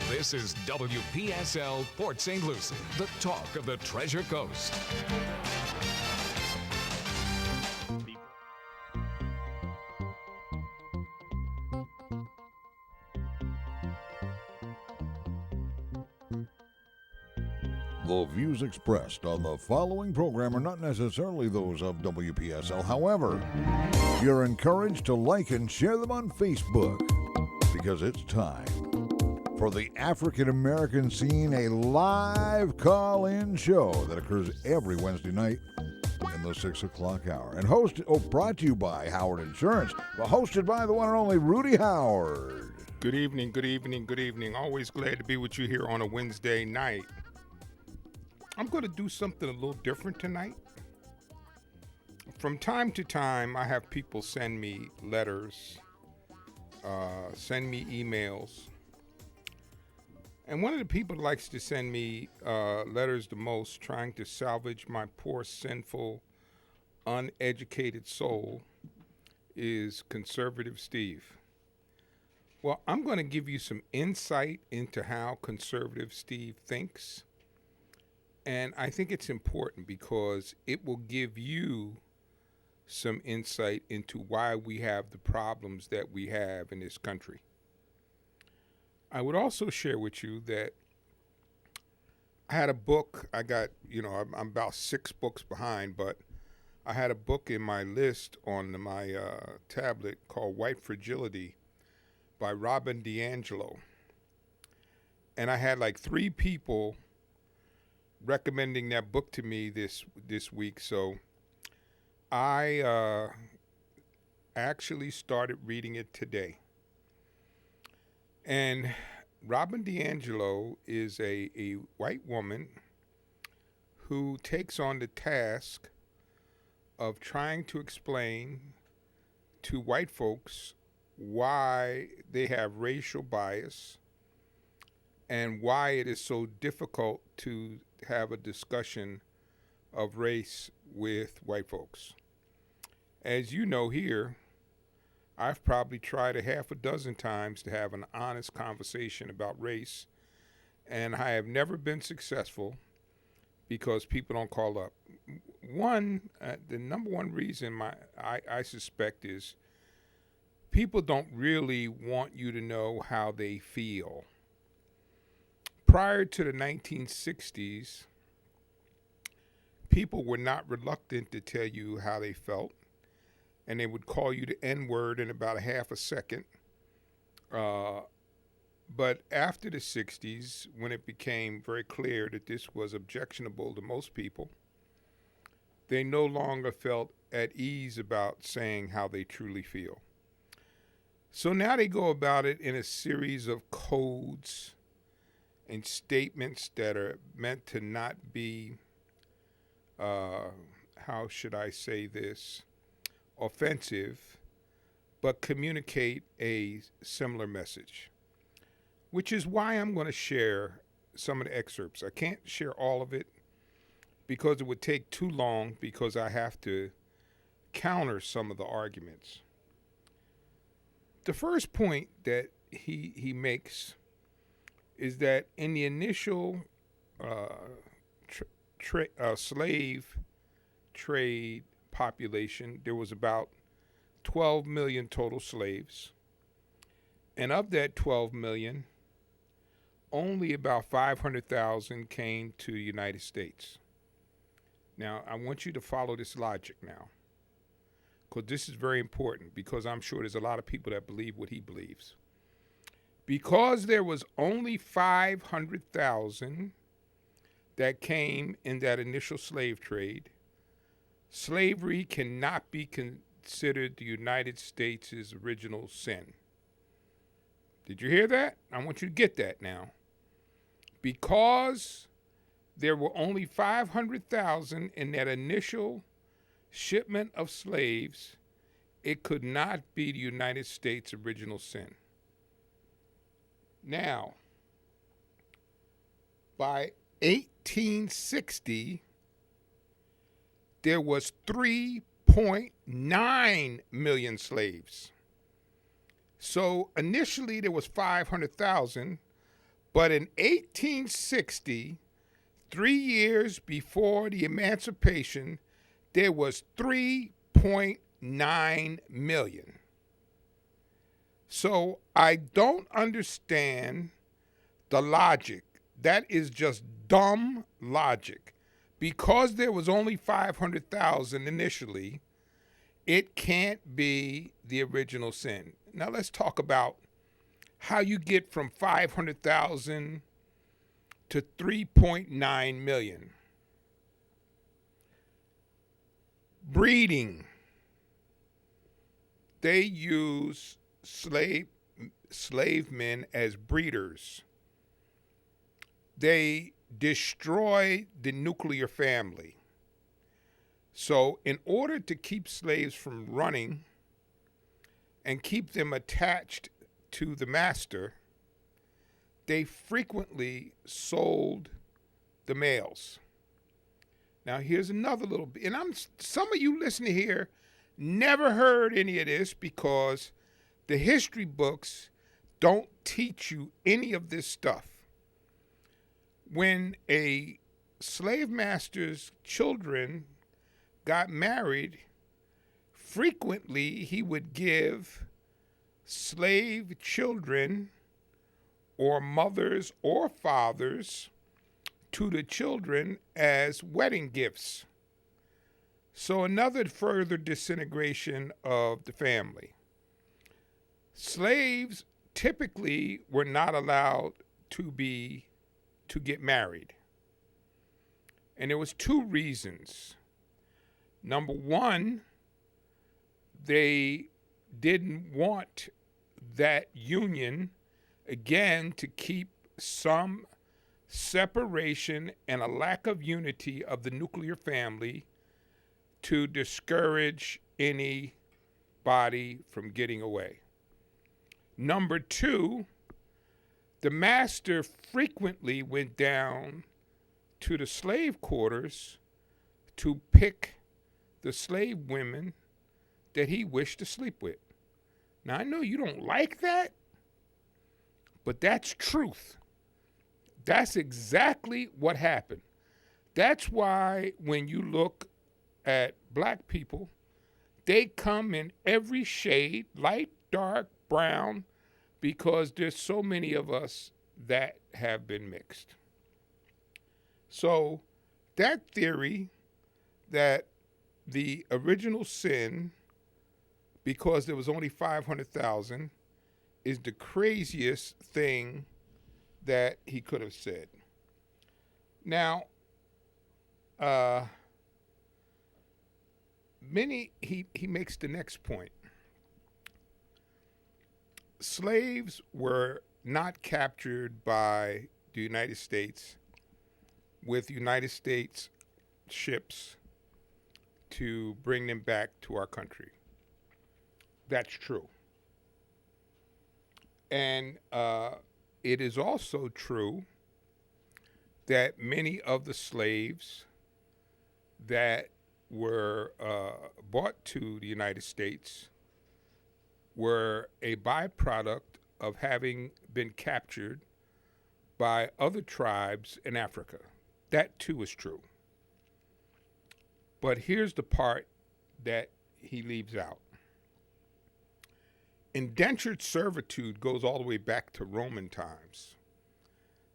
This is WPSL Port St. Lucie, the talk of the Treasure Coast. The views expressed on the following program are not necessarily those of WPSL. However, you're encouraged to like and share them on Facebook because it's time for the African American Scene, a live call-in show that occurs every Wednesday night in the 6 o'clock hour. And brought to you by Howard Insurance, but hosted by the one and only Rudy Howard. Good evening, good evening, good evening. Always glad to be with you here on a Wednesday night. I'm going to do something a little different tonight. From time to time, I have people send me letters, send me emails. And one of the people that likes to send me letters the most, trying to salvage my poor, sinful, uneducated soul, is Conservative Steve. Well, I'm going to give you some insight into how Conservative Steve thinks. And I think it's important because it will give you some insight into why we have the problems that we have in this country. I would also share with you that I had a book. I'm about 6 books behind, but I had a book in my list on my tablet called White Fragility by Robyn D'Angelo. And I had like 3 people recommending that book to me this week, so I actually started reading it today. And Robyn D'Angelo is a white woman who takes on the task of trying to explain to white folks why they have racial bias and why it is so difficult to have a discussion of race with white folks. As you know here, I've probably tried a half a dozen times to have an honest conversation about race, and I have never been successful because people don't call up. The number one reason I suspect is people don't really want you to know how they feel. Prior to the 1960s, people were not reluctant to tell you how they felt, and they would call you the N-word in about a half a second. But after the 60s, when it became very clear that this was objectionable to most people, they no longer felt at ease about saying how they truly feel. So now they go about it in a series of codes and statements that are meant to not be, how should I say this, offensive, but communicate a similar message, which is why I'm going to share some of the excerpts. I can't share all of it because it would take too long because I have to counter some of the arguments. The first point that he makes is that in the initial slave trade population, there was about 12 million total slaves. And of that 12 million, only about 500,000 came to the United States. Now, I want you to follow this logic now, because this is very important, because I'm sure there's a lot of people that believe what he believes. Because there was only 500,000 that came in that initial slave trade, slavery cannot be considered the United States' original sin. Did you hear that? I want you to get that now. Because there were only 500,000 in that initial shipment of slaves, it could not be the United States' original sin. Now, by 1860, there was 3.9 million slaves. So initially there was 500,000, But in 1860, 3 years before the emancipation, there was 3.9 million. So I don't understand the logic. That is just dumb logic. Because there was only 500,000 initially, it can't be the original sin. Now let's talk about how you get from 500,000 to 3.9 million. Breeding. They use slave men as breeders. They destroy the nuclear family. So in order to keep slaves from running and keep them attached to the master, they frequently sold the males. Now here's another little bit, and some of you listening here never heard any of this because the history books don't teach you any of this stuff. When a slave master's children got married, frequently he would give slave children or mothers or fathers to the children as wedding gifts. So another further disintegration of the family. Slaves typically were not allowed to get married. And there was two reasons. Number one, they didn't want that union, again, to keep some separation and a lack of unity of the nuclear family to discourage anybody from getting away. Number two, the master frequently went down to the slave quarters to pick the slave women that he wished to sleep with. Now, I know you don't like that, but that's truth. That's exactly what happened. That's why when you look at black people, they come in every shade, light, dark, brown, because there's so many of us that have been mixed. So that theory that the original sin, because there was only 500,000, is the craziest thing that he could have said. Now, he makes the next point. Slaves were not captured by the United States with United States ships to bring them back to our country. That's true. And it is also true that many of the slaves that were brought to the United States were a byproduct of having been captured by other tribes in Africa. That too is true. But here's the part that he leaves out. Indentured servitude goes all the way back to Roman times.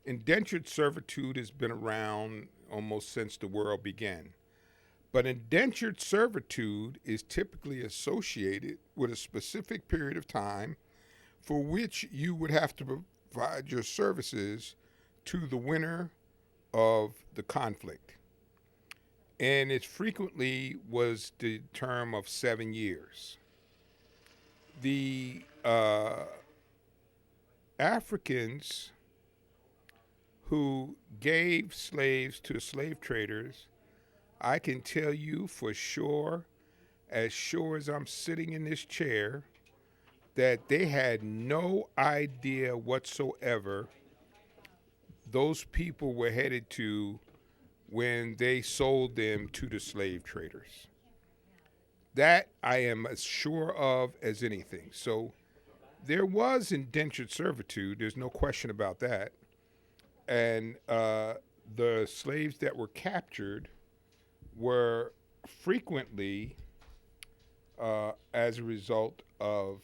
Indentured servitude has been around almost since the world began. But indentured servitude is typically associated with a specific period of time for which you would have to provide your services to the winner of the conflict. And it frequently was the term of 7 years. The Africans who gave slaves to slave traders, I can tell you for sure as I'm sitting in this chair, that they had no idea whatsoever those people were headed to when they sold them to the slave traders. That I am as sure of as anything. So there was indentured servitude. There's no question about that. and the slaves that were captured were frequently as a result of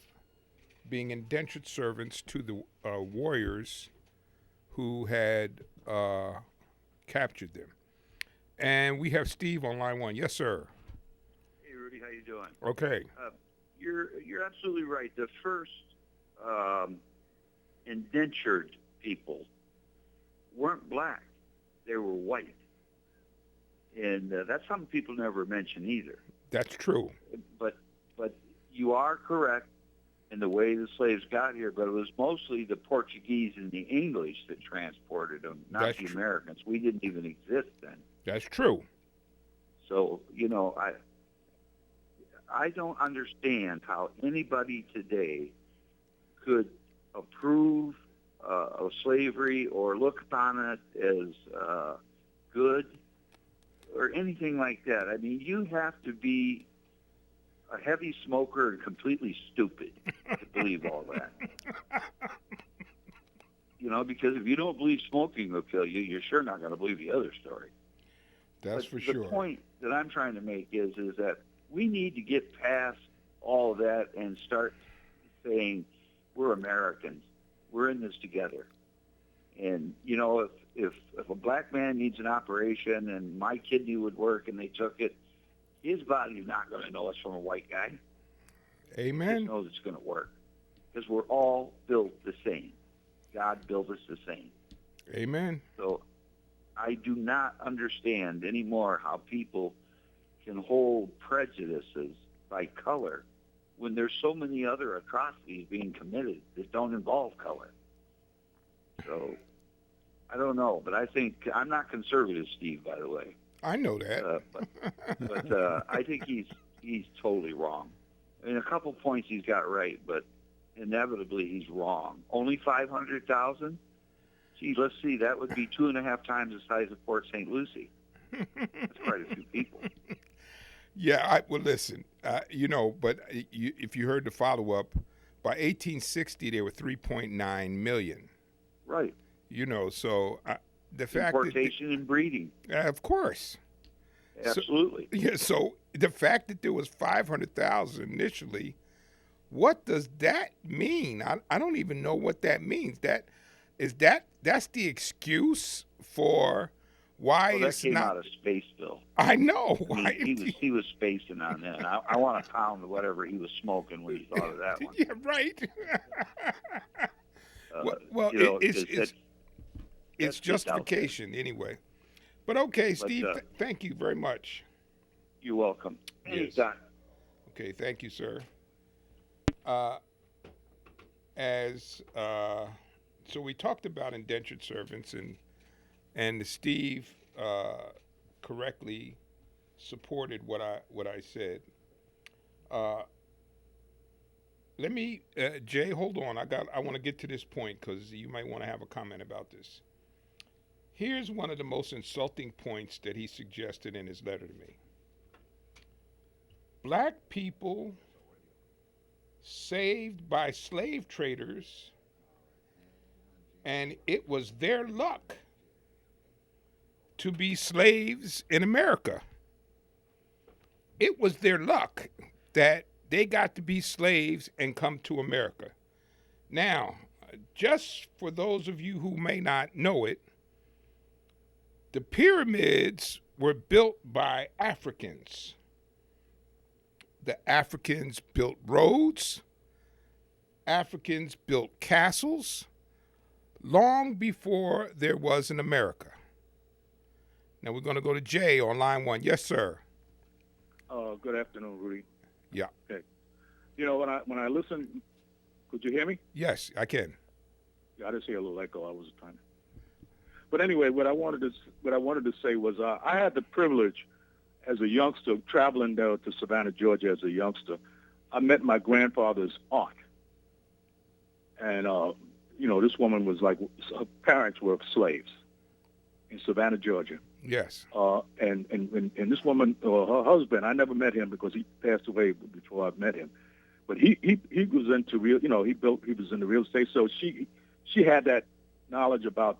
being indentured servants to the warriors who had captured them. And we have Steve on line one. Yes, sir. Hey, Rudy, how you doing? Okay. You're absolutely right. The first indentured people weren't black; they were white, and that's something people never mention either. That's true. But you are correct in the way the slaves got here. But it was mostly the Portuguese and the English that transported them, not That's the true. Americans. We didn't even exist then. That's true. So I don't understand how anybody today could approve of slavery or look upon it as good or anything like that. I mean, you have to be a heavy smoker and completely stupid to believe all that. Because if you don't believe smoking will kill you, you're sure not going to believe the other story. That's But for sure. The point that I'm trying to make is that we need to get past all of that and start saying we're Americans. We're in this together. And, if a black man needs an operation and my kidney would work and they took it, his body's not going to know it's from a white guy. Amen. He knows it's going to work because we're all built the same. God built us the same. Amen. So I do not understand anymore how people can hold prejudices by color when there's so many other atrocities being committed that don't involve color. So I don't know, but I think I'm not conservative, Steve, by the way. I know that. But I think he's totally wrong. I mean, a couple points he's got right, but inevitably he's wrong. Only 500,000? Gee, let's see. That would be 2.5 times the size of Port St. Lucie. That's quite a few people. Yeah, well, listen, but if you heard the follow-up, by 1860 there were 3.9 million. Right. So the fact Importation and breeding. of course. Absolutely. So the fact that there was 500,000 initially, what does that mean? I don't even know what that means. That's the excuse for why that it's came not. out of Spaceville. I know. I mean, he was spacing on that. I want to pound whatever he was smoking when he thought of that one. Yeah, right. It's justification anyway. But okay, Steve, thank you very much. You're welcome. Anytime. Okay, thank you, sir. So we talked about indentured servants, and Steve correctly supported what I said. Let me, Jay, hold on. I want to get to this point because you might want to have a comment about this. Here's one of the most insulting points that he suggested in his letter to me. Black people saved by slave traders, and it was their luck to be slaves in America. It was their luck that they got to be slaves and come to America. Now, just for those of you who may not know it, the pyramids were built by Africans. The Africans built roads. Africans built castles long before there was an America. Now we're going to go to Jay on line one. Yes, sir. Good afternoon, Rudy. Yeah. Okay. When I listen, could you hear me? Yes, I can. Yeah, I just hear a little echo. I was trying to. But anyway, what I wanted to say was I had the privilege as a youngster traveling down to Savannah, Georgia as a youngster. I met my grandfather's aunt. And, this woman was like, her parents were slaves in Savannah, Georgia. Yes. And this woman, her husband, I never met him because he passed away before I met him. But he was into real, he was in the real estate. So she had that knowledge about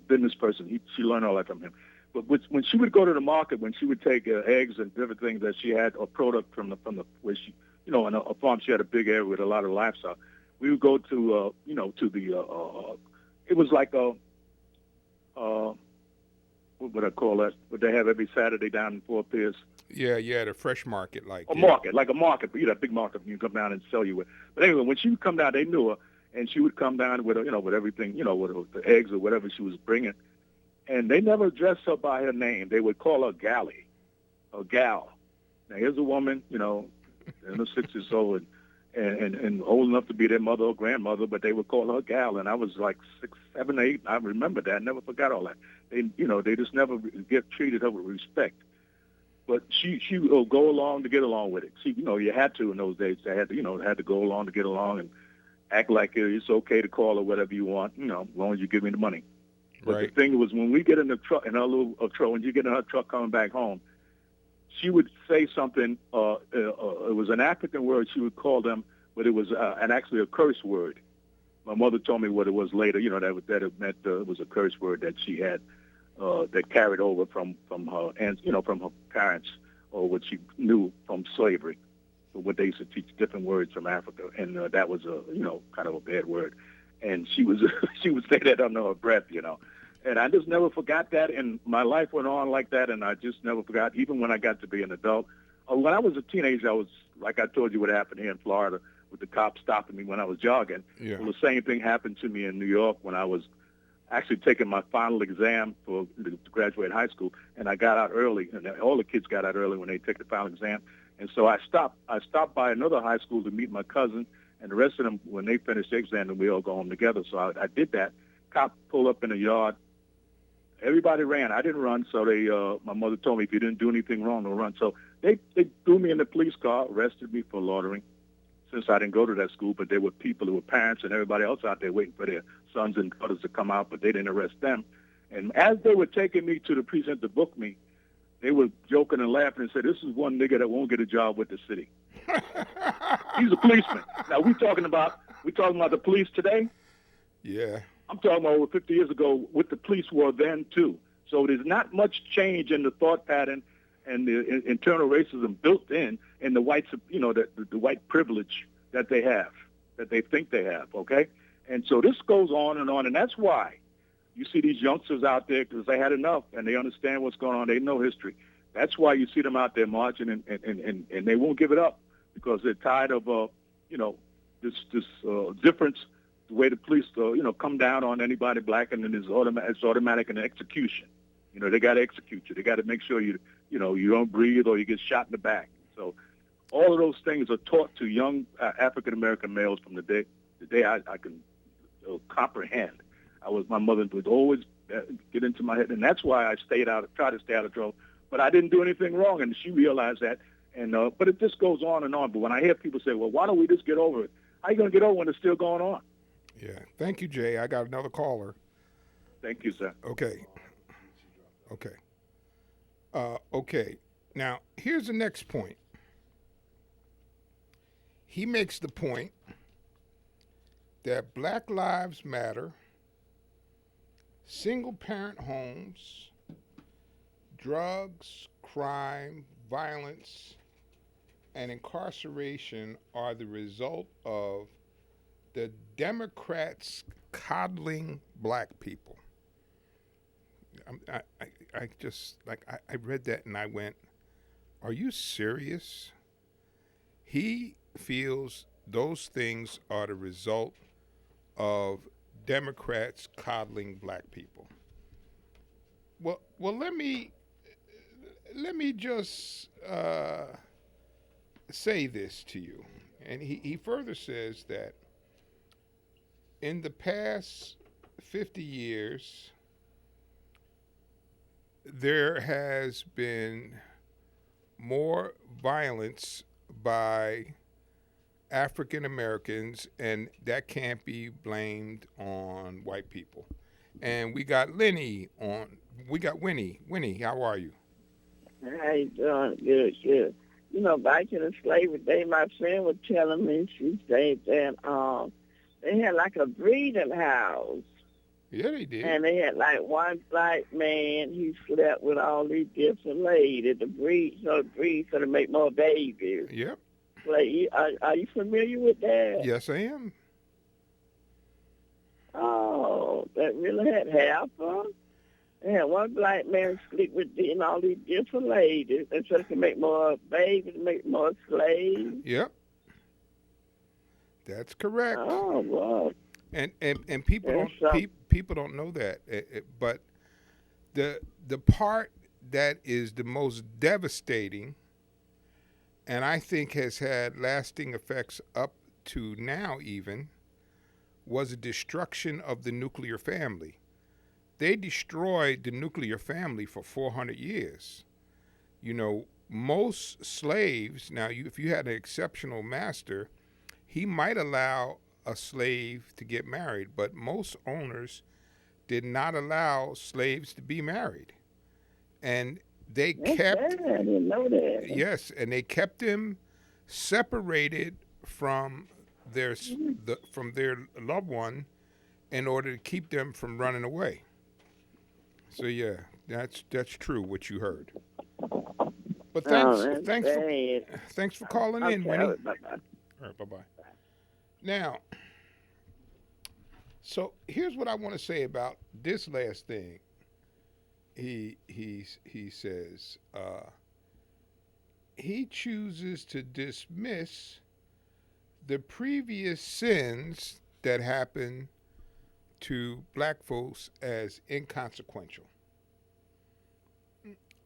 business person. She learned all that from him. But when she would go to the market, when she would take eggs and different things that she had, or product from the where she, on a farm, she had a big area with a lot of livestock. We would go to to the it was like a what would I call that? What they have every Saturday down in Fort Pierce. Yeah, the fresh market, like a market, like a market, but a big market. You come down and sell you with. But anyway, when she would come down, they knew her, and she would come down with with everything, with the eggs or whatever she was bringing. And they never addressed her by her name. They would call her Gally, or Gal. Now here's a woman, in her 60s old and old enough to be their mother or grandmother, but they would call her Gal. And I was like 6, 7, 8. I remember that. I never forgot all that. They just never treated her with respect. But she will go along to get along with it. You had to in those days. They had to go along to get along and act like it's okay to call her whatever you want, as long as you give me the money. But right. The thing was, when we get in the truck, in our little truck, when you get in her truck coming back home, she would say something. It was an African word she would call them, but it was actually a curse word. My mother told me what it was later. That it meant it was a curse word that she had that carried over from her and from her parents, or what she knew from slavery. So what they used to teach different words from Africa, and that was a kind of a bad word. And she would say that under her breath, And I just never forgot that, and my life went on like that, and I just never forgot, even when I got to be an adult. When I was a teenager, I was, like I told you what happened here in Florida with the cops stopping me when I was jogging. Yeah. Well, the same thing happened to me in New York when I was actually taking my final exam to graduate high school, and I got out early, and all the kids got out early when they take the final exam. And so I stopped by another high school to meet my cousin, and the rest of them, when they finished the exam, and we all go home together. So I did that. Cop pulled up in the yard. Everybody ran. I didn't run, so my mother told me if you didn't do anything wrong, don't run. So they threw me in the police car, arrested me for loitering, since I didn't go to that school. But there were people, there were parents and everybody else out there waiting for their sons and daughters to come out, but they didn't arrest them. And as they were taking me to the precinct to book me, they were joking and laughing and said, "This is one nigga that won't get a job with the city." He's a policeman. Now we talking about the police today. Yeah. I'm talking about over 50 years ago what the police were then too. So there's not much change in the thought pattern and the internal racism built in the whites, the white privilege that they have, that they think they have. Okay, and so this goes on, and that's why you see these youngsters out there, because they had enough and they understand what's going on. They know history. That's why you see them out there marching, and they won't give it up, because they're tired of this difference. The way the police, come down on anybody black, and then it's automatic and execution. They got to execute you. They got to make sure you don't breathe or you get shot in the back. So all of those things are taught to young African American males from the day I can comprehend. My mother would always get into my head, and that's why I tried to stay out of trouble. But I didn't do anything wrong, and she realized that. And but it just goes on and on. But when I hear people say, "Well, why don't we just get over it?" How are you going to get over when it's still going on? Yeah. Thank you, Jay. I got another caller. Thank you, sir. Okay. Okay. Now, here's the next point. He makes the point that Black Lives Matter, single-parent homes, drugs, crime, violence, and incarceration are the result of the Democrats coddling black people. I just, I read that and I went, are you serious? He feels those things are the result of Democrats coddling black people. Well, let me just say this to you. And he further says that in the past 50 years, there has been more violence by African Americans, and that can't be blamed on white people. And we got Winnie. Winnie, how are you? How you doing? Good. Back in the slavery day, my friend was telling me, she said that they had like a breeding house Yeah, they did. And they had like one black man. He slept with all these different ladies to breed, so to make more babies. Yep. Like, are you familiar with that? Yes, I am. Oh, that really had happened. They had one black man sleep with all these different ladies, and so they can make more babies, make more slaves. Yep. That's correct. Oh, wow. And people people don't know that. But the part that is the most devastating, and I think has had lasting effects up to now even, was the destruction of the nuclear family. They destroyed the nuclear family for 400 years. You know, most slaves, now if you had an exceptional master, he might allow a slave to get married, but most owners did not allow slaves to be married. And they kept... I didn't know that. Yes, and they kept them separated from their loved one in order to keep them from running away. So yeah, that's true what you heard. But thanks for calling in, Winnie. Bye-bye. All right, bye-bye. Now, so here's what I want to say about this last thing. He says he chooses to dismiss the previous sins that happened to black folks as inconsequential.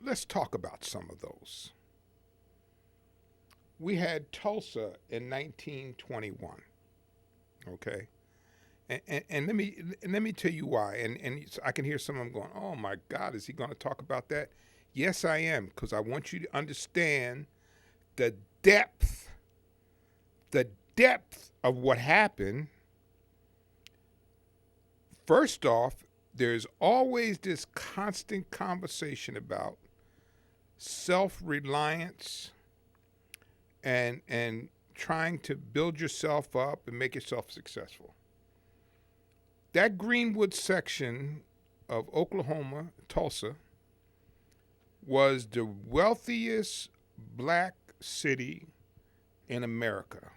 Let's talk about some of those. We had Tulsa in 1921. Okay, and let me tell you why. And I can hear some of them going, "Oh my God, is he going to talk about that?" Yes, I am, because I want you to understand the depth of what happened. First off, there's always this constant conversation about self-reliance and trying to build yourself up and make yourself successful. That Greenwood section of Oklahoma, Tulsa, was the wealthiest black city in America.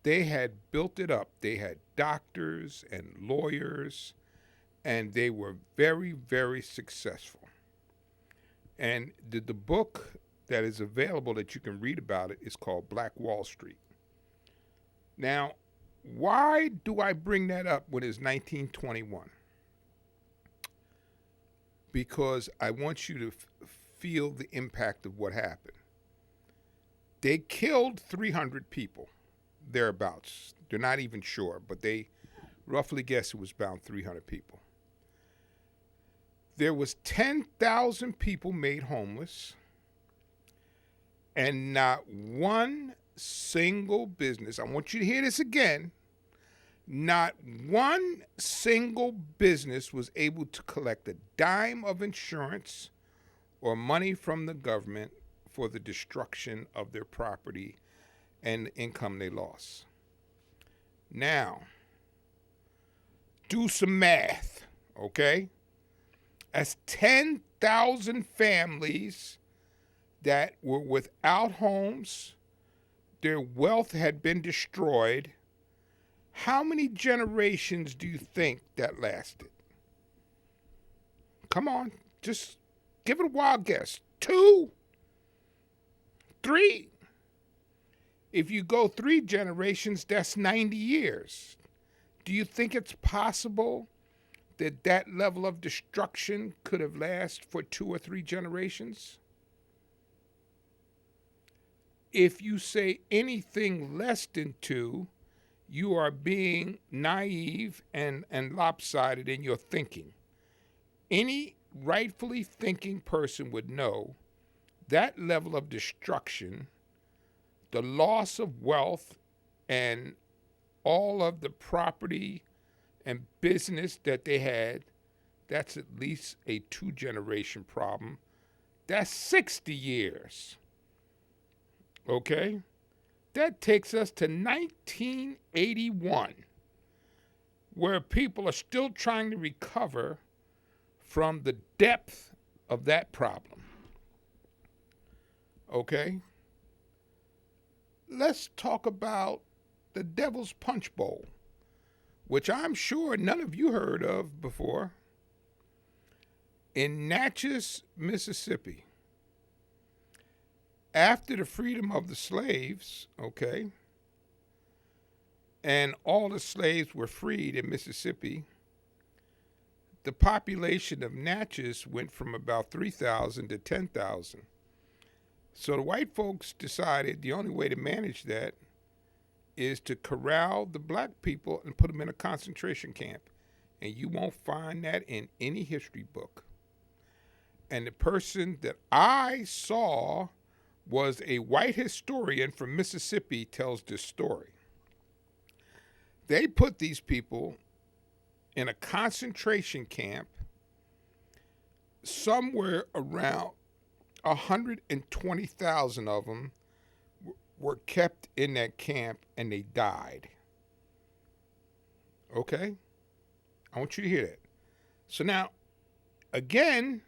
They had built it up. They had doctors and lawyers, and they were very, very successful. And the book that is available that you can read about it is called Black Wall Street. Now, why do I bring that up when it's 1921? Because I want you to feel the impact of what happened. They killed 300 people, thereabouts. They're not even sure, but they roughly guess it was about 300 people. There was 10,000 people made homeless, and not one single business, I want you to hear this again, not one single business was able to collect a dime of insurance or money from the government for the destruction of their property and the income they lost. Now, do some math, okay? That's 10,000 families that were without homes. Their wealth had been destroyed. How many generations do you think that lasted? Come on, just give it a wild guess. 2? 3? If you go 3 generations, that's 90 years. Do you think it's possible that that level of destruction could have lasted for 2 or 3 generations? If you say anything less than 2, you are being naive and lopsided in your thinking. Any rightfully thinking person would know that level of destruction, the loss of wealth and all of the property and business that they had, that's at least a 2-generation problem. That's 60 years. Okay? That takes us to 1981, where people are still trying to recover from the depth of that problem. Okay? Let's talk about the Devil's Punchbowl, which I'm sure none of you heard of before. In Natchez, Mississippi, after the freedom of the slaves, okay, and all the slaves were freed in Mississippi, the population of Natchez went from about 3,000 to 10,000. So the white folks decided the only way to manage that is to corral the black people and put them in a concentration camp. And you won't find that in any history book. And the person that I saw was a white historian from Mississippi tells this story. They put these people in a concentration camp somewhere around 120,000 of them were kept in that camp and they died. Okay? I want you to hear that. So now, again,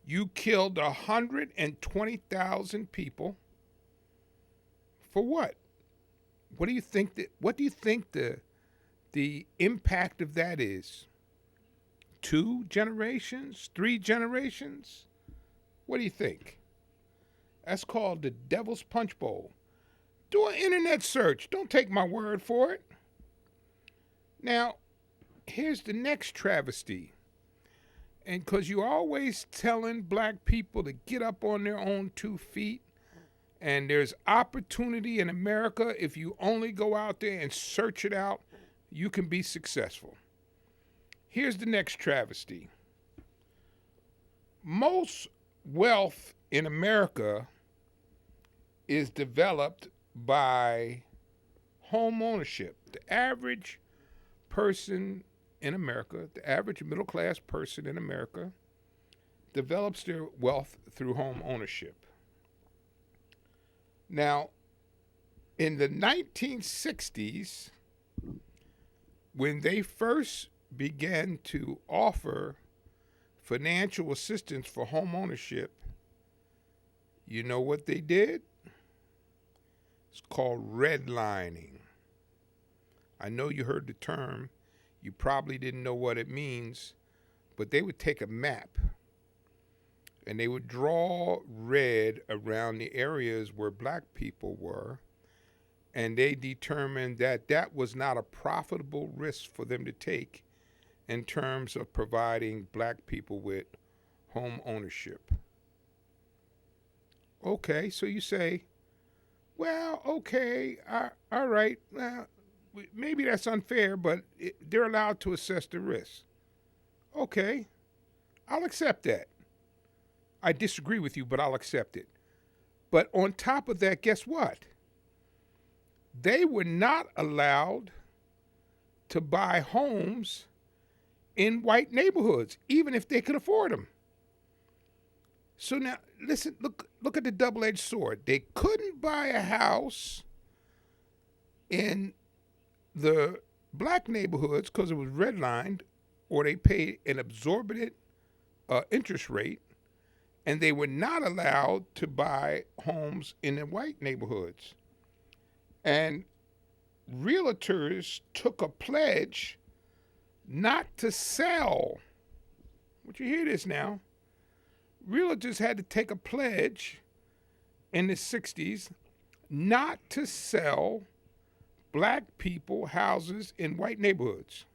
you killed 120,000 people for what? What do you think the impact of that is? 2 generations? 3 generations? What do you think? That's called the Devil's Punchbowl. Do an internet search. Don't take my word for it. Now, here's the next travesty. And because you're always telling black people to get up on their own 2 feet, and there's opportunity in America, if you only go out there and search it out, you can be successful. Here's the next travesty. Most wealth in America is developed by home ownership. The average person in America, the average middle-class person in America, develops their wealth through home ownership. Now, in the 1960s, when they first began to offer financial assistance for home ownership, you know what they did? It's called redlining. I know you heard the term. You probably didn't know what it means, but they would take a map and they would draw red around the areas where black people were, and they determined that that was not a profitable risk for them to take in terms of providing black people with home ownership. Okay, so you say, well, okay, all right, maybe that's unfair, but they're allowed to assess the risk. Okay, I'll accept that. I disagree with you, but I'll accept it. But on top of that, guess what? They were not allowed to buy homes in white neighborhoods, even if they could afford them. So now, listen, look at the double-edged sword. They couldn't buy a house in the black neighborhoods because it was redlined, or they paid an exorbitant interest rate, and they were not allowed to buy homes in the white neighborhoods. And realtors took a pledge not to sell. Would you hear this now? Realtors had to take a pledge in the 60s not to sell black people houses in white neighborhoods.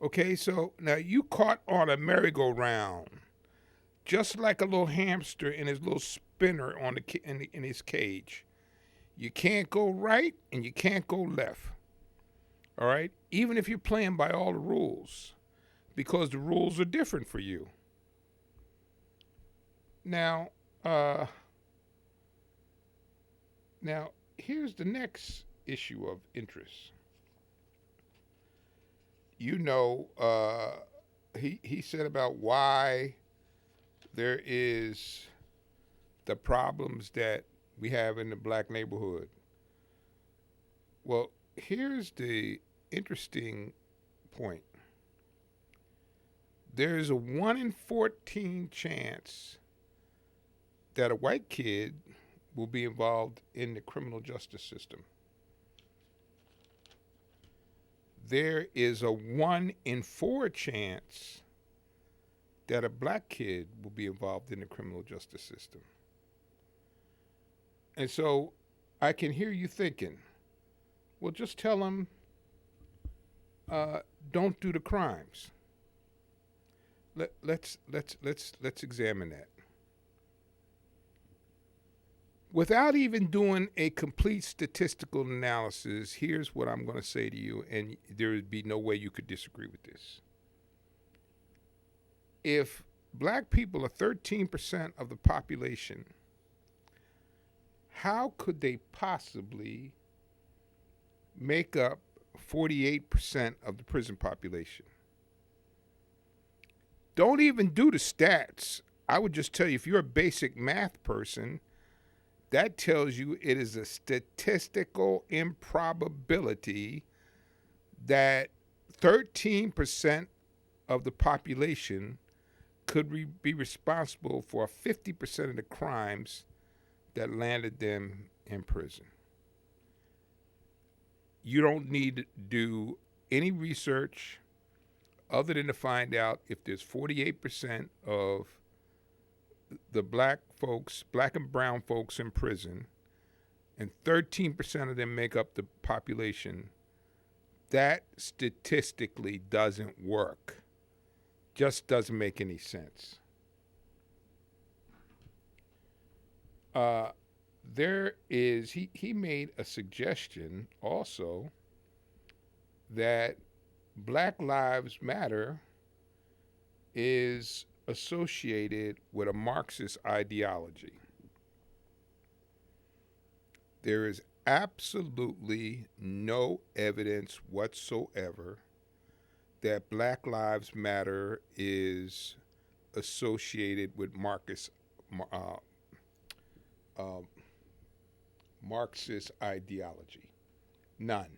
Okay, so now you caught on a merry-go-round, just like a little hamster in his little spinner on in his cage. You can't go right and you can't go left. All right? Even if you're playing by all the rules, because the rules are different for you. Now, here's the next issue of interest. You know, he said about why there is the problems that we have in the black neighborhood. Well, here's the interesting point. There is a 1 in 14 chance that a white kid will be involved in the criminal justice system. There is a 1 in 4 chance that a black kid will be involved in the criminal justice system. And so I can hear you thinking, well, just tell them don't do the crimes. Let's examine that. Without even doing a complete statistical analysis, here's what I'm going to say to you, and there would be no way you could disagree with this. If black people are 13% of the population, how could they possibly make up 48% of the prison population? Don't even do the stats. I would just tell you, if you're a basic math person, that tells you it is a statistical improbability that 13% of the population could be responsible for 50% of the crimes that landed them in prison. You don't need to do any research other than to find out if there's 48% of the black and brown folks in prison, and 13% of them make up the population. That statistically doesn't work. Just doesn't make any sense. He made a suggestion also that Black Lives Matter is associated with a Marxist ideology. There is absolutely no evidence whatsoever that Black Lives Matter is associated with Marxist ideology. None.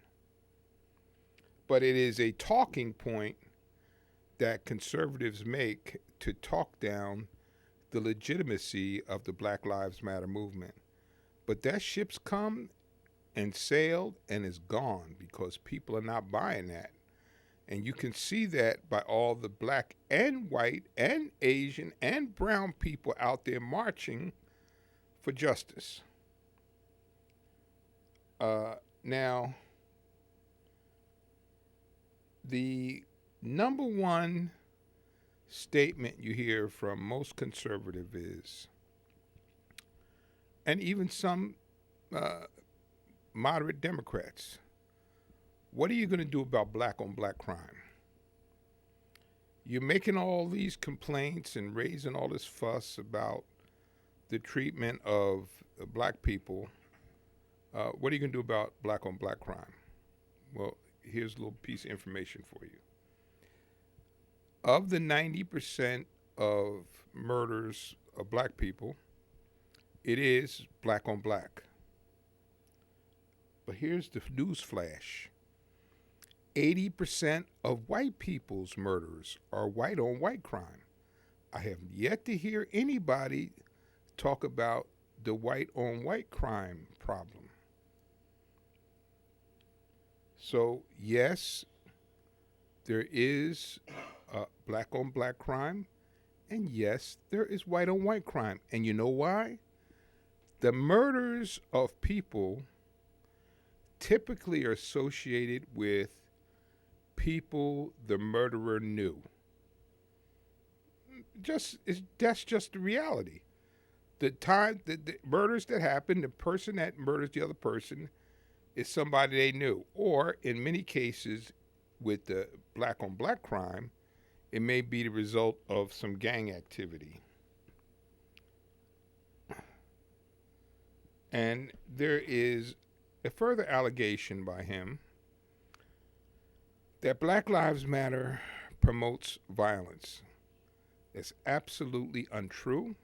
But it is a talking point that conservatives make to talk down the legitimacy of the Black Lives Matter movement. But that ship's come and sailed and is gone because people are not buying that. And you can see that by all the black and white and Asian and brown people out there marching for justice. Now, the number one statement you hear from most conservative is, and even some moderate Democrats, what are you going to do about black on black crime? You're making all these complaints and raising all this fuss about the treatment of black people. What are you going to do about black on black crime? Well, here's a little piece of information for you. Of the 90% of murders of black people, it is black on black. But here's the news flash. 80% of white people's murders are white on white crime. I have yet to hear anybody talk about the white on white crime problem. So yes, there is black on black crime, and yes, there is white on white crime. And you know why? The murders of people typically are associated with people the murderer knew. That's just the reality. The murders that happen, the person that murders the other person is somebody they knew. Or in many cases with the black on black crime, it may be the result of some gang activity. And there is a further allegation by him that Black Lives Matter promotes violence. It's absolutely untrue.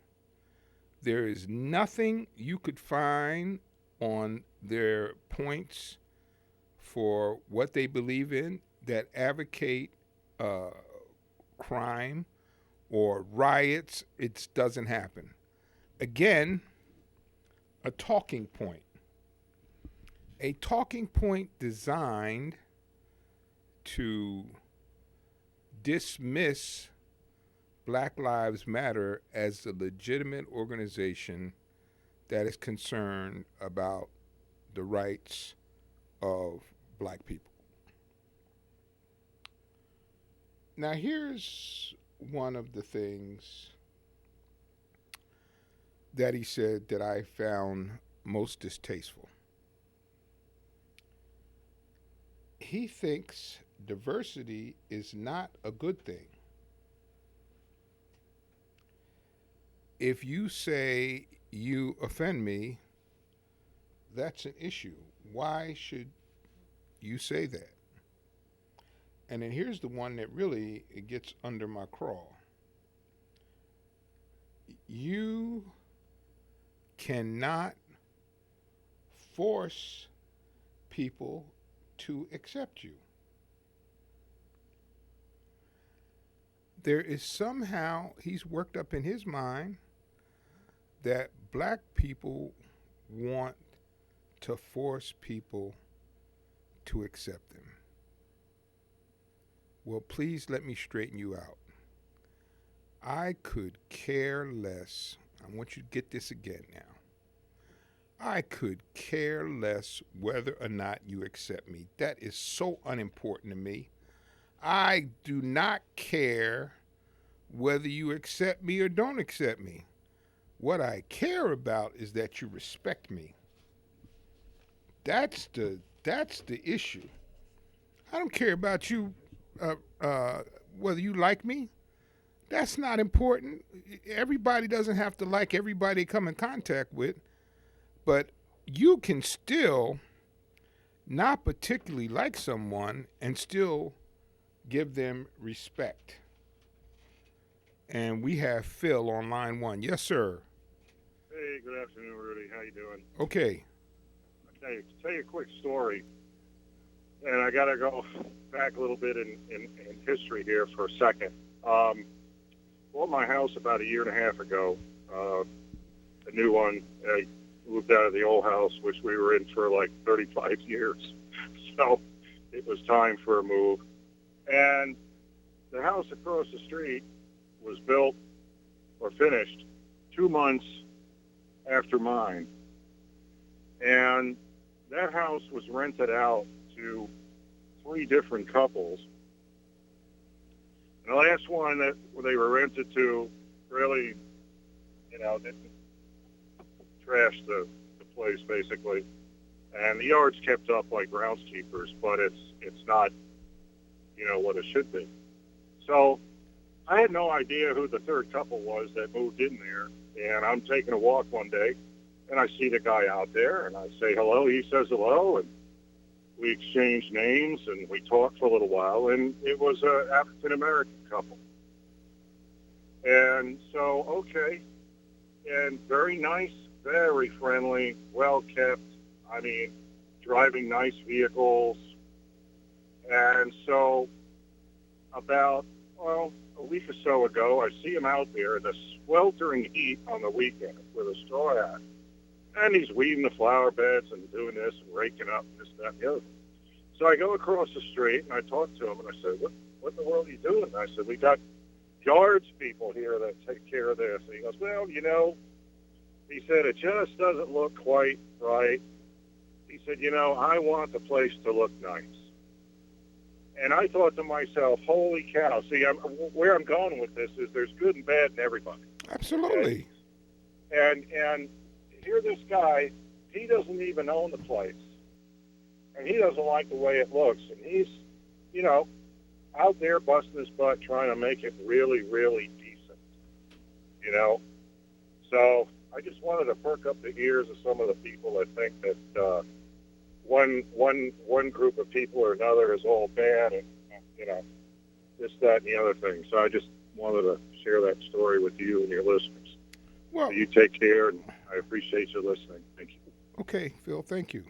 There is nothing you could find on their points for what they believe in that advocate crime or riots, it doesn't happen. Again, a talking point. A talking point designed to dismiss Black Lives Matter as a legitimate organization that is concerned about the rights of black people. Now, here's one of the things that he said that I found most distasteful. He thinks diversity is not a good thing. If you say you offend me, that's an issue. Why should you say that? And then here's the one that really gets under my craw. You cannot force people to accept you. There is somehow, he's worked up in his mind that black people want to force people to accept them. Well, please let me straighten you out. I could care less. I want you to get this again now. I could care less whether or not you accept me. That is so unimportant to me. I do not care whether you accept me or don't accept me. What I care about is that you respect me. That's the issue. I don't care about you whether you like me. That's not important. Everybody doesn't have to like everybody they come in contact with, but you can still not particularly like someone and still give them respect. And we have Phil on line 1. Yes, sir. Hey, good afternoon, Rudy. How you doing? Okay. I'll tell you a quick story, and I got to go back a little bit in history here for a second. Bought my house about a year and a half ago, a new one. I moved out of the old house, which we were in for like 35 years. So it was time for a move. And the house across the street was built or finished 2 months after mine. And that house was rented out to 3 different couples. And the last one that they were rented to really, didn't trash the place basically. And the yard's kept up like groundskeepers, but it's not, what it should be. So I had no idea who the third couple was that moved in there. And I'm taking a walk one day, and I see the guy out there, and I say hello. He says hello, and we exchanged names, and we talked for a little while, and it was an African-American couple. And so, okay, and very nice, very friendly, well-kept, driving nice vehicles. And so about, a week or so ago, I see him out there in the sweltering heat on the weekend with a straw hat. And he's weeding the flower beds and doing this and raking up this, that, and the other. So I go across the street and I talk to him and I said, what in the world are you doing? And I said, we got yards people here that take care of this. And he goes, well, he said, it just doesn't look quite right. He said, I want the place to look nice. And I thought to myself, holy cow. See, where I'm going with this is there's good and bad in everybody. Absolutely. And here this guy, he doesn't even own the place. And he doesn't like the way it looks. And he's, out there busting his butt trying to make it really, really decent. So I just wanted to perk up the ears of some of the people that think that one group of people or another is all bad and, this, that, and the other thing. So I just wanted to share that story with you and your listeners. Well, so you take care, and I appreciate you listening. Thank you. Okay, Phil, thank you.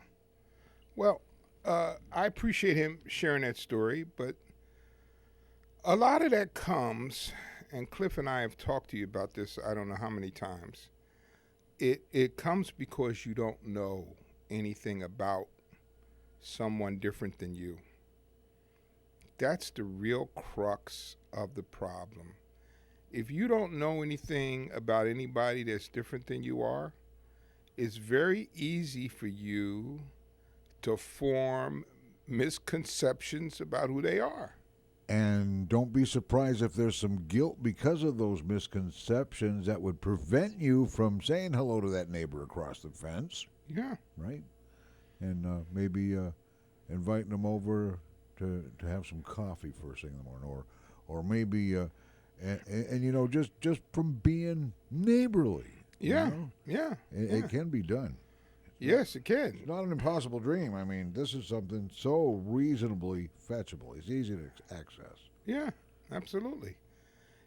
Well, I appreciate him sharing that story, but a lot of that comes, and Cliff and I have talked to you about this I don't know how many times. It comes because you don't know anything about someone different than you. That's the real crux of the problem. If you don't know anything about anybody that's different than you are, it's very easy for you to form misconceptions about who they are. And don't be surprised if there's some guilt because of those misconceptions that would prevent you from saying hello to that neighbor across the fence. Yeah. Right? And maybe inviting them over to have some coffee first thing in the morning, or maybe and you know, just from being neighborly. Yeah. You know? Yeah. It can be done. Yes, it can. It's not an impossible dream. I mean, this is something so reasonably fetchable. It's easy to access. Yeah, absolutely.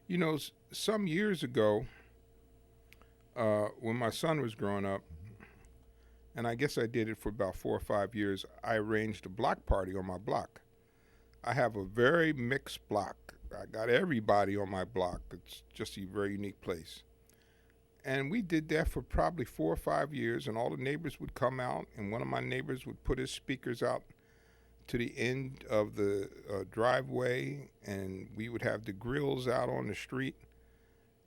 You know, some years ago, when my son was growing up, and I guess I did it for about 4 or 5 years, I arranged a block party on my block. I have a very mixed block. I got everybody on my block. It's just a very unique place. And we did that for probably 4 or 5 years, and all the neighbors would come out, and one of my neighbors would put his speakers out to the end of the driveway, and we would have the grills out on the street.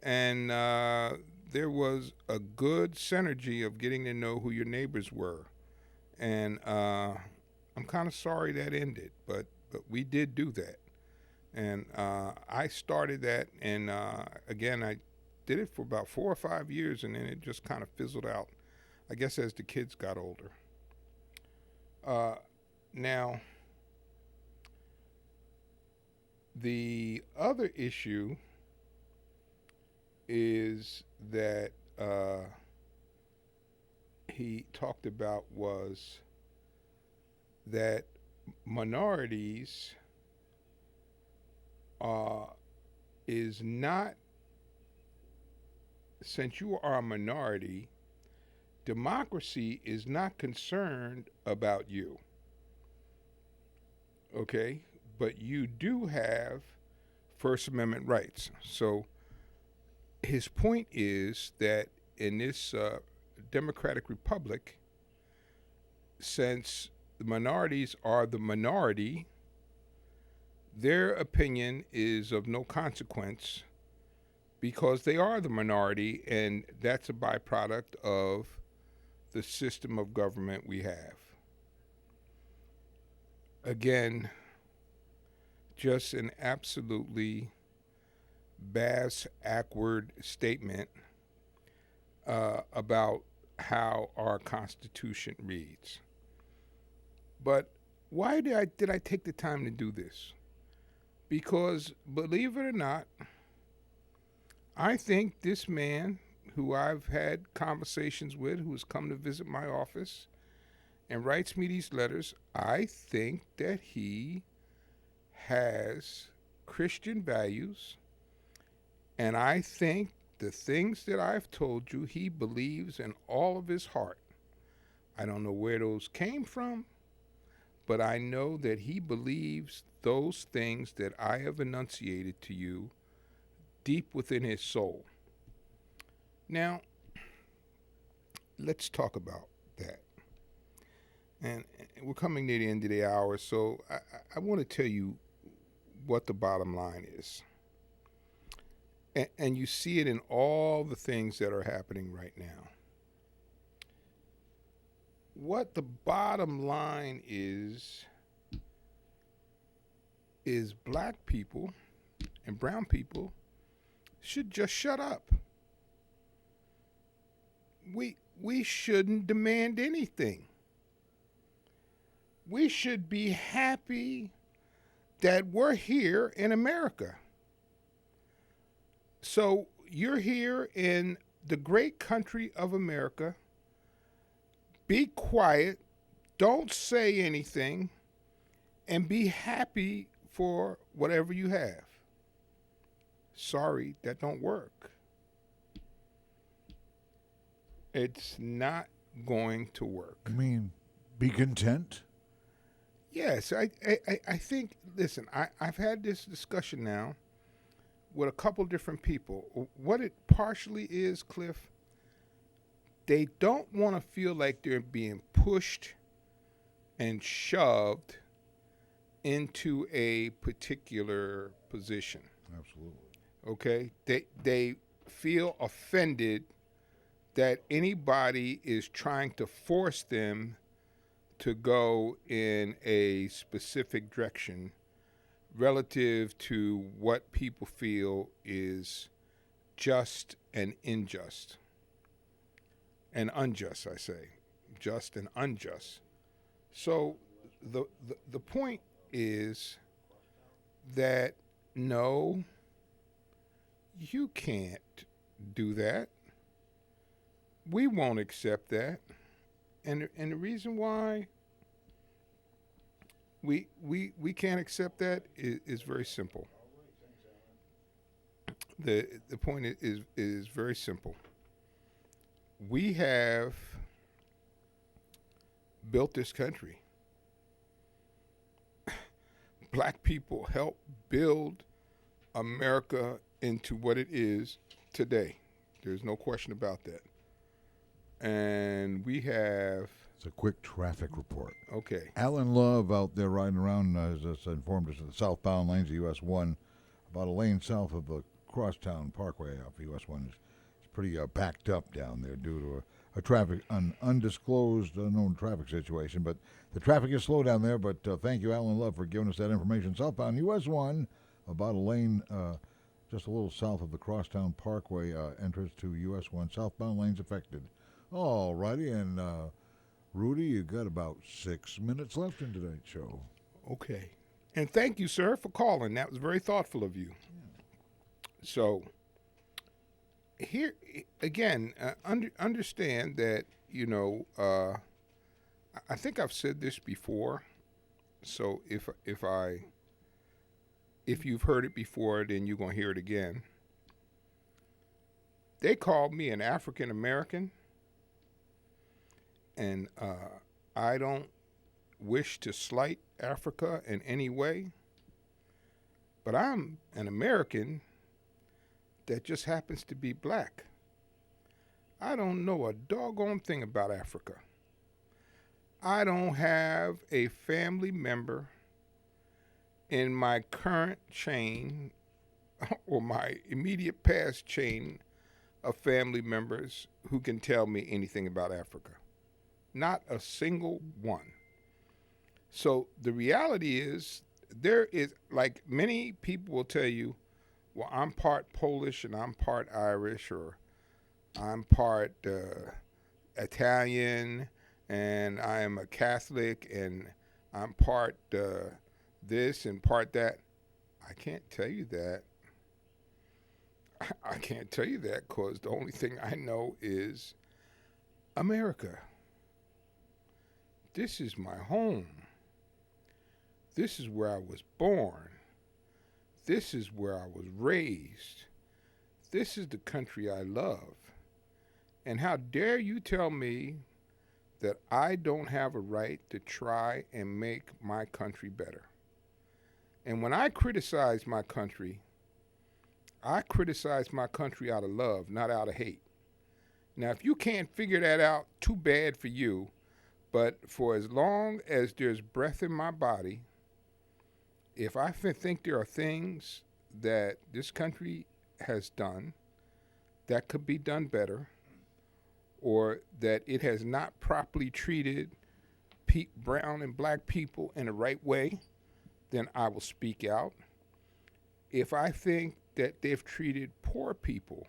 And there was a good synergy of getting to know who your neighbors were. And I'm kind of sorry that ended, but we did do that. And I started that, and again, I did it for about 4 or 5 years, and then it just kind of fizzled out, I guess, as the kids got older. Now, the other issue is that he talked about was that minorities is not, since you are a minority, democracy is not concerned about you. Okay? But you do have First Amendment rights. So his point is that in this democratic republic, since the minorities are the minority, their opinion is of no consequence because they are the minority, and that's a byproduct of the system of government we have. Again, just an absolutely bass-ackward statement about how our Constitution reads. But why did I take the time to do this? Because, believe it or not, I think this man who I've had conversations with, who has come to visit my office and writes me these letters, I think that he has Christian values, and I think the things that I've told you, he believes in all of his heart. I don't know where those came from, but I know that he believes those things that I have enunciated to you deep within his soul. Now, let's talk about that. And we're coming near the end of the hour, so I want to tell you what the bottom line is. And you see it in all the things that are happening right now. What the bottom line is black people and brown people should just shut up. We shouldn't demand anything. We should be happy that we're here in America. So you're here in the great country of America. Be quiet, don't say anything, and be happy for whatever you have. Sorry, that don't work. It's not going to work. I mean, be content. Yes, I think, listen, I've had this discussion now with a couple different people. What it partially is, Cliff, they don't want to feel like they're being pushed and shoved into a particular position. Absolutely. Okay? They feel offended that anybody is trying to force them to go in a specific direction relative to what people feel is just and unjust. And unjust, I say. Just and unjust. So the point is that no, you can't do that. We won't accept that. And the reason why we can't accept that is very simple. The point is very simple. We have built this country. Black people helped build America into what it is today. There's no question about that. And we have... It's a quick traffic report. Okay. Alan Love out there riding around has informed us of the southbound lanes of US 1, about a lane south of the Crosstown Parkway off US 1 is pretty backed up down there due to an undisclosed, unknown traffic situation. But the traffic is slow down there, but thank you, Alan Love, for giving us that information. Southbound US 1, about a lane just a little south of the Crosstown Parkway entrance to US 1. Southbound lanes affected. All righty, and Rudy, you got about 6 minutes left in tonight's show. Okay. And thank you, sir, for calling. That was very thoughtful of you. Yeah. So, here, again, understand that, I think I've said this before. So if you've heard it before, then you're going to hear it again. They called me an African American. And I don't wish to slight Africa in any way, but I'm an American that just happens to be black. I don't know a doggone thing about Africa. I don't have a family member in my current chain or my immediate past chain of family members who can tell me anything about Africa. Not a single one. So the reality is, there is, like many people will tell you, well, I'm part Polish and I'm part Irish, or I'm part Italian and I am a Catholic and I'm part this and part that. I can't tell you that. I can't tell you that because the only thing I know is America. This is my home. This is where I was born. This is where I was raised. This is the country I love. And how dare you tell me that I don't have a right to try and make my country better? And when I criticize my country out of love, not out of hate. Now, if you can't figure that out, too bad for you. But for as long as there's breath in my body, if I think there are things that this country has done that could be done better, or that it has not properly treated brown and black people in the right way, then I will speak out. If I think that they've treated poor people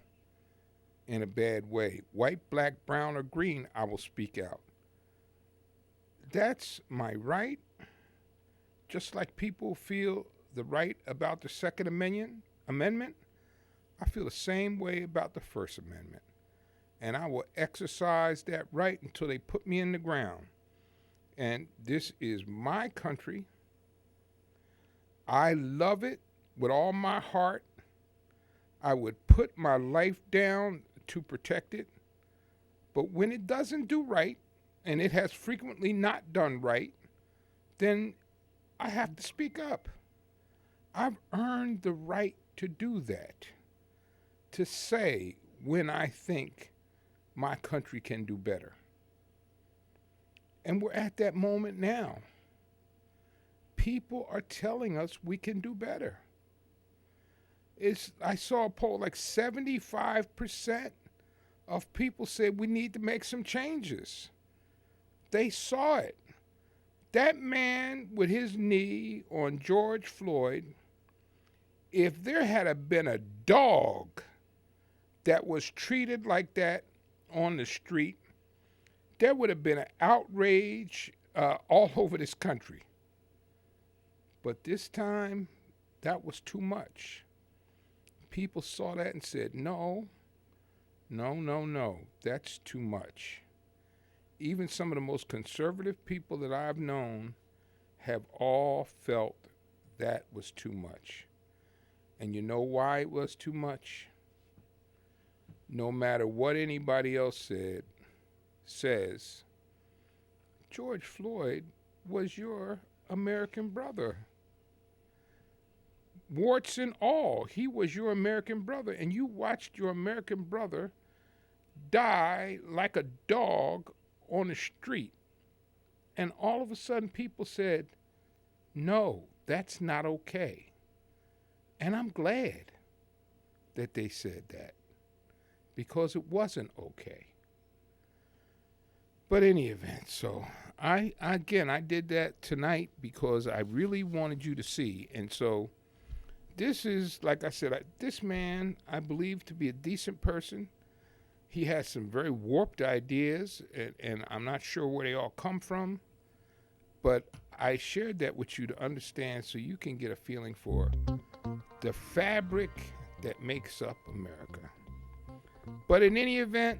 in a bad way, white, black, brown, or green, I will speak out. That's my right, just like people feel the right about the Second Amendment. I feel the same way about the First Amendment. And I will exercise that right until they put me in the ground. And this is my country. I love it with all my heart. I would put my life down to protect it. But when it doesn't do right, and it has frequently not done right, then I have to speak up. I've earned the right to do that, to say when I think my country can do better. And we're at that moment now. People are telling us we can do better. I saw a poll, like 75% of people said we need to make some changes. They saw it. That man with his knee on George Floyd, if there had been a dog that was treated like that on the street, there would have been an outrage all over this country. But this time, that was too much. People saw that and said, no, that's too much. Even some of the most conservative people that I've known have all felt that was too much. And you know why it was too much? No matter what anybody else says, George Floyd was your American brother. Warts and all, he was your American brother, and you watched your American brother die like a dog on the street. And all of a sudden people said, no, that's not okay. And I'm glad that they said that, because it wasn't okay. But in any event, so I did that tonight because I really wanted you to see. And so this is, like I said, this man I believe to be a decent person. He has some very warped ideas, and I'm not sure where they all come from. But I shared that with you to understand so you can get a feeling for the fabric that makes up America. But in any event,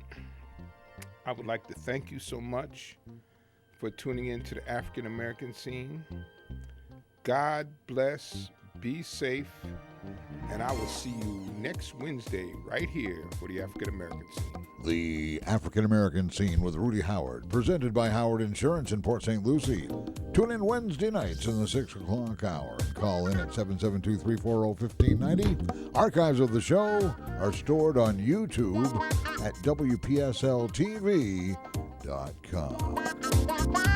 I would like to thank you so much for tuning in to the African American scene. God bless, be safe, and I will see you next Wednesday right here for the African American scene. The African American Scene with Rudy Howard, presented by Howard Insurance in Port St. Lucie. Tune in Wednesday nights in the 6 o'clock hour. Call in at 772-340-1590. Archives of the show are stored on YouTube at WPSLTV.com.